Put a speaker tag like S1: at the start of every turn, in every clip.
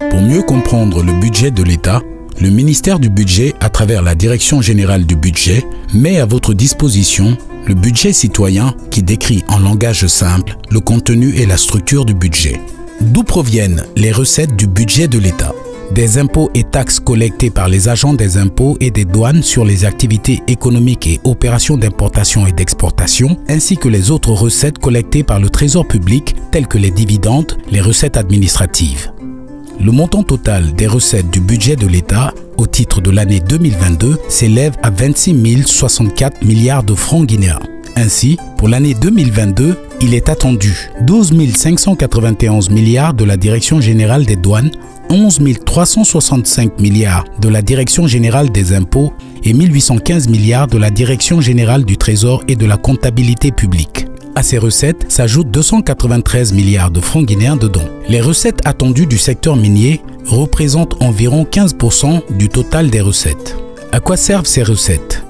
S1: Pour mieux comprendre le budget de l'État, le ministère du Budget, à travers la Direction générale du budget, met à votre disposition le budget citoyen qui décrit en langage simple le contenu et la structure du budget. D'où proviennent les recettes du budget de l'État? Des impôts et taxes collectés par les agents des impôts et des douanes sur les activités économiques et opérations d'importation et d'exportation, ainsi que les autres recettes collectées par le Trésor public, telles que les dividendes, les recettes administratives. Le montant total des recettes du budget de l'État au titre de l'année 2022 s'élève à 26 064 milliards de francs guinéens. Ainsi, pour l'année 2022, il est attendu 12 591 milliards de la Direction générale des douanes, 11 365 milliards de la Direction générale des impôts et 1815 milliards de la Direction générale du Trésor et de la comptabilité publique. À ces recettes s'ajoutent 293 milliards de francs guinéens de dons. Les recettes attendues du secteur minier représentent environ 15% du total des recettes. À quoi servent ces recettes?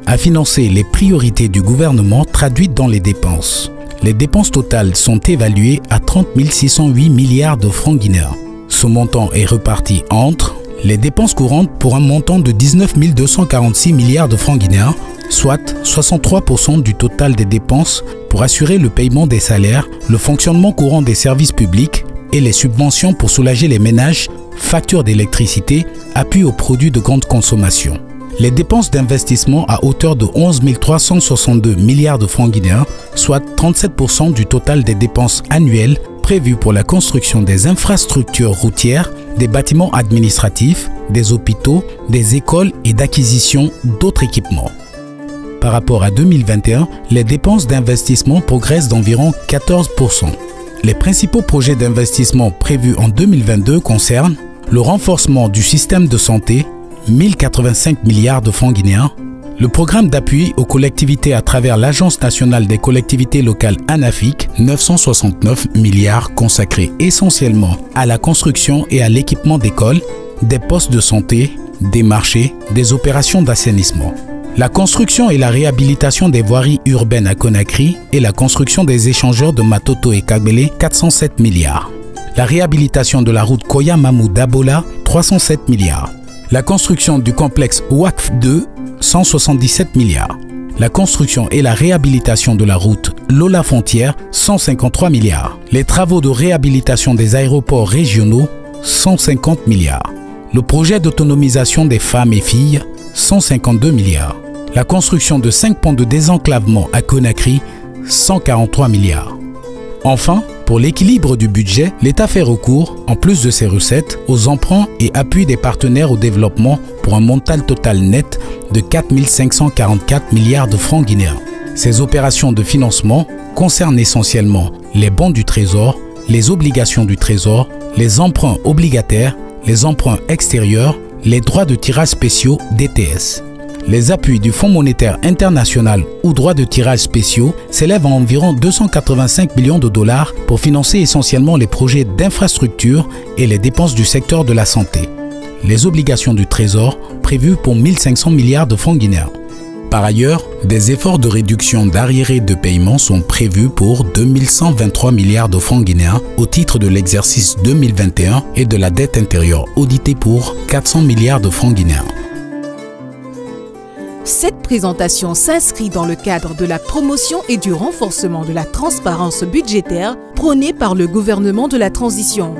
S1: À financer les priorités du gouvernement traduites dans les dépenses. Les dépenses totales sont évaluées à 30 608 milliards de francs guinéens. Ce montant est reparti entre les dépenses courantes pour un montant de 19 246 milliards de francs guinéens, soit 63% du total des dépenses pour assurer le paiement des salaires, le fonctionnement courant des services publics et les subventions pour soulager les ménages, factures d'électricité, appui aux produits de grande consommation. Les dépenses d'investissement à hauteur de 11 362 milliards de francs guinéens, soit 37% du total des dépenses annuelles prévues pour la construction des infrastructures routières, des bâtiments administratifs, des hôpitaux, des écoles et d'acquisition d'autres équipements. Par rapport à 2021, les dépenses d'investissement progressent d'environ 14%. Les principaux projets d'investissement prévus en 2022 concernent le renforcement du système de santé, 1085 milliards de francs guinéens, le programme d'appui aux collectivités à travers l'Agence nationale des collectivités locales ANAFIC, 969 milliards consacrés essentiellement à la construction et à l'équipement d'écoles, des postes de santé, des marchés, des opérations d'assainissement. La construction et la réhabilitation des voiries urbaines à Conakry et la construction des échangeurs de Matoto et Kagbele, 407 milliards. La réhabilitation de la route Koya-Mamou-Dabola, 307 milliards. La construction du complexe Wakf 2, 177 milliards. La construction et la réhabilitation de la route Lola-Frontière, 153 milliards. Les travaux de réhabilitation des aéroports régionaux, 150 milliards. Le projet d'autonomisation des femmes et filles, 152 milliards. La construction de 5 ponts de désenclavement à Conakry, 143 milliards. Enfin, pour l'équilibre du budget, l'État fait recours, en plus de ses recettes, aux emprunts et appuis des partenaires au développement pour un montant total net de 4 544 milliards de francs guinéens. Ces opérations de financement concernent essentiellement les bons du Trésor, les obligations du Trésor, les emprunts obligataires, les emprunts extérieurs, les droits de tirage spéciaux DTS. Les appuis du Fonds monétaire international ou droits de tirage spéciaux s'élèvent à environ 285 millions de dollars pour financer essentiellement les projets d'infrastructure et les dépenses du secteur de la santé. Les obligations du Trésor prévues pour 1500 milliards de francs guinéens. Par ailleurs, des efforts de réduction d'arriérés de paiement sont prévus pour 2123 milliards de francs guinéens au titre de l'exercice 2021 et de la dette intérieure auditée pour 400 milliards de francs guinéens.
S2: Cette présentation s'inscrit dans le cadre de la promotion et du renforcement de la transparence budgétaire prônée par le gouvernement de la transition.